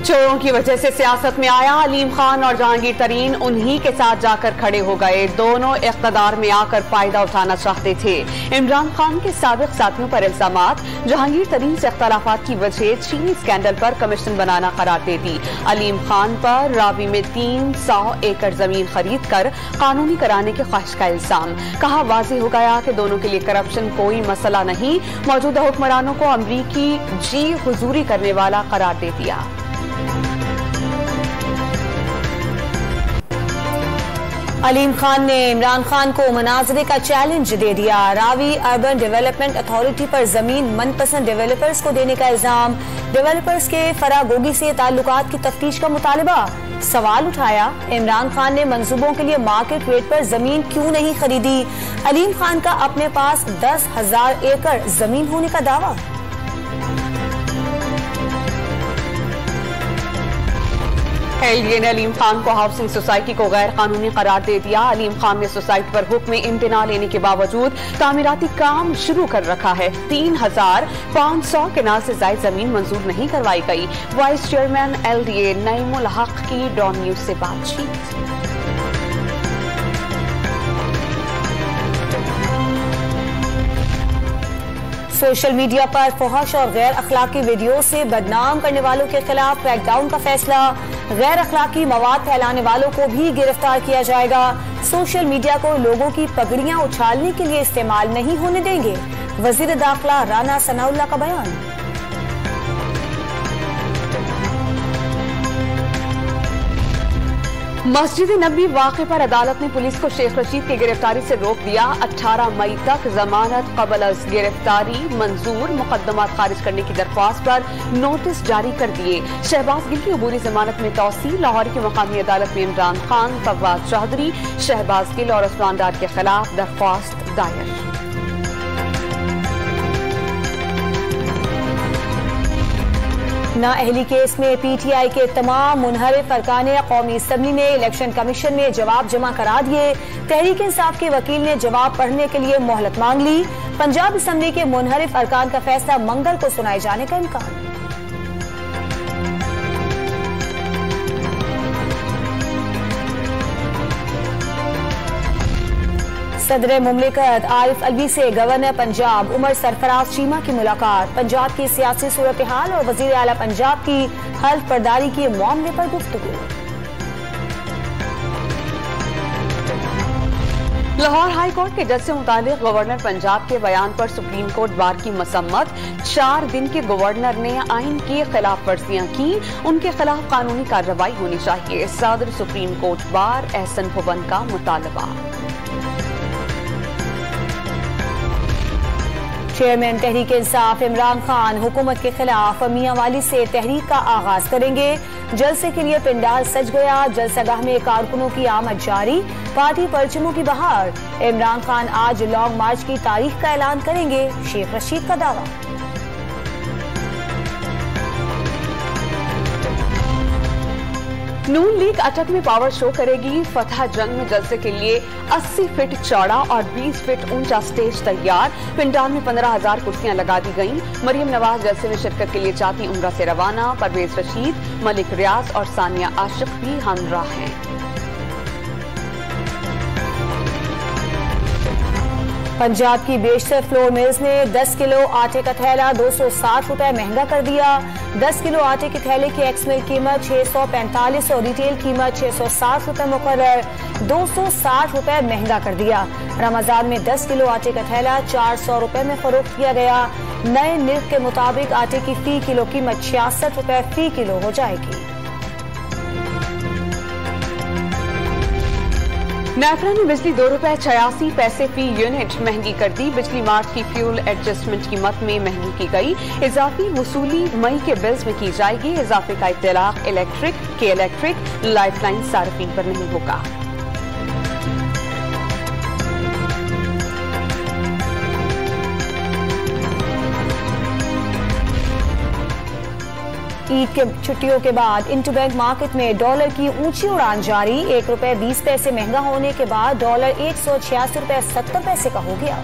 चोरों की वजह से सियासत में आया अलीम खान और जहांगीर तरीन उन्हीं के साथ जाकर खड़े हो गए। दोनों इख्तदार में आकर फायदा उठाना चाहते थे। इमरान खान के साबिक साथियों पर इल्जामात, जहांगीर तरीन से इख्तलाफात की वजह चीनी स्कैंडल पर कमीशन बनाना करार दे दी। अलीम खान पर रावी में 300 एकड़ जमीन खरीद कर कानूनी कराने की ख्वाहिश का इल्जाम। कहा वाज़ेह हो गया कि दोनों के लिए करप्शन कोई मसला नहीं, मौजूदा हुक्मरानों को अमरीकी जी हुजूरी करने वाला करार दे दिया। अलीम खान ने इमरान खान को मुनाजरे का चैलेंज दे दिया। रावी अर्बन डेवलपमेंट अथॉरिटी पर जमीन मनपसंद डेवलपर्स को देने का इल्जाम, डेवलपर्स के फरागोगी से ताल्लुकात की तफ्तीश का मुतालबा। सवाल उठाया, इमरान खान ने मंसूबों के लिए मार्केट रेट पर जमीन क्यों नहीं खरीदी। अलीम खान का अपने पास 10,000 एकड़ जमीन होने का दावा। एलडीए ने अलीम खान को हाउसिंग सोसाइटी को गैर कानूनी करार दे दिया। अलीम खान ने सोसाइटी पर हुक्म इम्तिना लेने के बावजूद तामीराती काम शुरू कर रखा है। 3,500 केनाल से ज्यादा जमीन मंजूर नहीं करवाई गई। वाइस चेयरमैन एलडीए नईमुल हक की डॉन न्यूज से बातचीत। सोशल मीडिया पर फहश और गैर अखलाकी वीडियो से बदनाम करने वालों के खिलाफ क्रैकडाउन का फैसला। गैर अखलाकी मवाद फैलाने वालों को भी गिरफ्तार किया जाएगा। सोशल मीडिया को लोगों की पगड़ियां उछालने के लिए इस्तेमाल नहीं होने देंगे। वजीर दाखिला राना सनाउल्लाह का बयान। मस्जिद नबी वाक़े पर अदालत ने पुलिस को शेख रशीद की गिरफ्तारी से रोक दिया। 18 मई तक जमानत कबल अज गिरफ्तारी मंजूर, मुकदमा खारिज करने की दरख्वास्त पर नोटिस जारी कर दिए। शहबाज गिल की अबूरी जमानत में तौसी। लाहौर की मकामी अदालत में इमरान खान, फवाद चौधरी, शहबाज गिल और उस्मान डार के खिलाफ दरख्वास्त दायर। नाअहली केस में पीटीआई के तमाम मुनहरिफ अरकान कौमी असम्बली ने इलेक्शन कमीशन में जवाब जमा करा दिए। तहरीक इंसाफ के वकील ने जवाब पढ़ने के लिए मोहलत मांग ली। पंजाब असम्बली के मुनहरिफ अरकान का फैसला मंगल को सुनाए जाने का इम्कान। सदर मुमलिकत आरिफ अलवी से गवर्नर पंजाब उमर सरफराज चीमा की मुलाकात। पंजाब की सियासी सूरत हाल और वजीर आला पंजाब की हल्फ बर्दारी के मामले पर गुफ्तगू। लाहौर हाई कोर्ट के जज से मुतालिक गवर्नर पंजाब के बयान पर सुप्रीम कोर्ट बार की मसम्मत। 4 दिन के गवर्नर ने आइन की खिलाफ वर्जियां की, उनके खिलाफ कानूनी कार्रवाई होनी चाहिए। सदर सुप्रीम कोर्ट बार एहसन भुवन का मुतालबा। चेयरमैन तहरीक इंसाफ इमरान खान हुकूमत के खिलाफ मियांवाली से तहरीक का आगाज करेंगे। जलसे के लिए पिंडाल सज गया। जलसागाह में कारकुनों की आमद जारी, पार्टी परचमों की बहार। इमरान खान आज लॉन्ग मार्च की तारीख का ऐलान करेंगे, शेख रशीद का दावा। नून लीग अटक में पावर शो करेगी। फतह जंग में जलसे के लिए 80 फीट चौड़ा और 20 फीट ऊंचा स्टेज तैयार। पिंडाल में 15,000 कुर्सियां लगा दी गईं। मरियम नवाज जलसे में शिरकत के लिए जाती उम्रा से रवाना। परवेज रशीद, मलिक रियाज और सानिया आशिक भी हमराह हैं। पंजाब की बेशतर फ्लोर मिल्स ने 10 किलो आटे का थैला 260 रुपए महंगा कर दिया। 10 किलो आटे के थैले की एक्स मिल कीमत 645 और रिटेल कीमत 660 रुपए मुकर्रर, 260 रुपए महंगा कर दिया। रमजान में 10 किलो आटे का थैला 400 रुपए में फरोख्त किया गया। नए निर्ख के मुताबिक आटे की फी किलो कीमत 66 रुपए फी किलो हो जाएगी। नेफ्रा ने बिजली 2 रुपए 86 पैसे फी यूनिट महंगी कर दी। बिजली मार्च की फ्यूल एडजस्टमेंट कीमत में महंगी की गई। इजाफी वसूली मई के बिल्स में की जाएगी। इजाफे का इत्तलाक इलेक्ट्रिक के इलेक्ट्रिक लाइफलाइन सार्फिन पर नहीं होगा। ईद के छुट्टियों के बाद इंटरबैंक मार्केट में डॉलर की ऊंची उड़ान जारी। 1 रुपए 20 पैसे महंगा होने के बाद डॉलर 186 रुपए 70 पैसे का हो गया।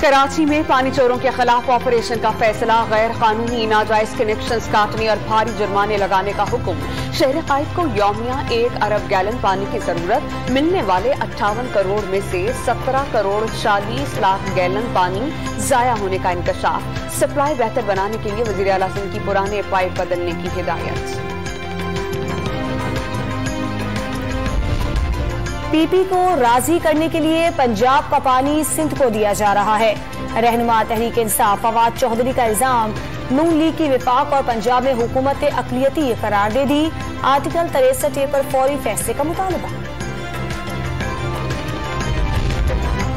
कराची में पानी चोरों के खिलाफ ऑपरेशन का फैसला। गैर कानूनी नाजायज कनेक्शंस काटने और भारी जुर्माने लगाने का हुक्म। शहर कायद को यौमिया 1 अरब गैलन पानी की जरूरत। मिलने वाले 58 करोड़ में से 17 करोड़ 40 लाख गैलन पानी जाया होने का इंकशाफ। सप्लाई बेहतर बनाने के लिए वजीर आला सिंध की पुराने पाइप बदलने की हिदायत। पीपी को राजी करने के लिए पंजाब का पानी सिंध को दिया जा रहा है। रहनुमा तहरीक इंसाफ फवाद चौधरी का इल्जाम, नून लीग की विफाक और पंजाब में हुकूमत अकलियती करार दे दी। आर्टिकल 63A पर फौरी फैसले का मुतालबा।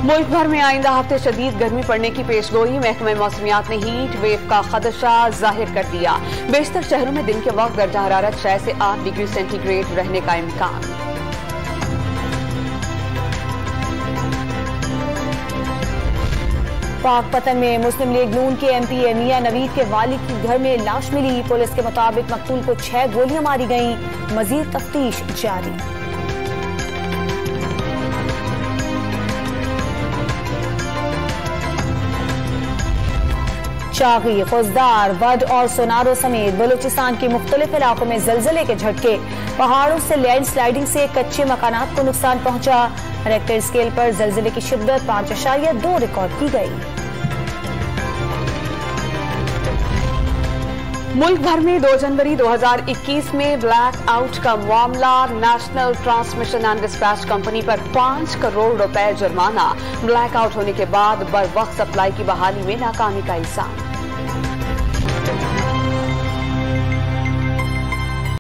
मुल्क भर में आइंदा हफ्ते शदीद गर्मी पड़ने की पेशगोई। महकमा मौसमियात ने हीट वेव का खदशा जाहिर कर दिया। बेशतर शहरों में दिन के वक्त दर्जा हरारत 6 से 8 डिग्री सेंटीग्रेड रहने का इम्कान। पाकपतन में मुस्लिम लीग नून के MP मियां नवीद के वालिद के घर में लाश मिली। पुलिस के मुताबिक मकतूल को 6 गोलियां मारी गईं। मजीद तफ्तीश जारी। चागी, खुजदार, वड और सोनारो समेत बलूचिस्तान के मुख्तलिफ इलाकों में जलजले के झटके। पहाड़ों से लैंड स्लाइडिंग से कच्चे मकानात को नुकसान पहुंचा। रेक्टर स्केल पर जलजले की शिद्दत 5.2 रिकॉर्ड की गई। मुल्क भर में 2 जनवरी 2021 में ब्लैक आउट का मामला। National transmission and dispatch company पर 5 करोड़ रुपए जुर्माना। ब्लैक आउट होने के बाद बर वक्त सप्लाई की बहाली में नाकामी का इल्जाम।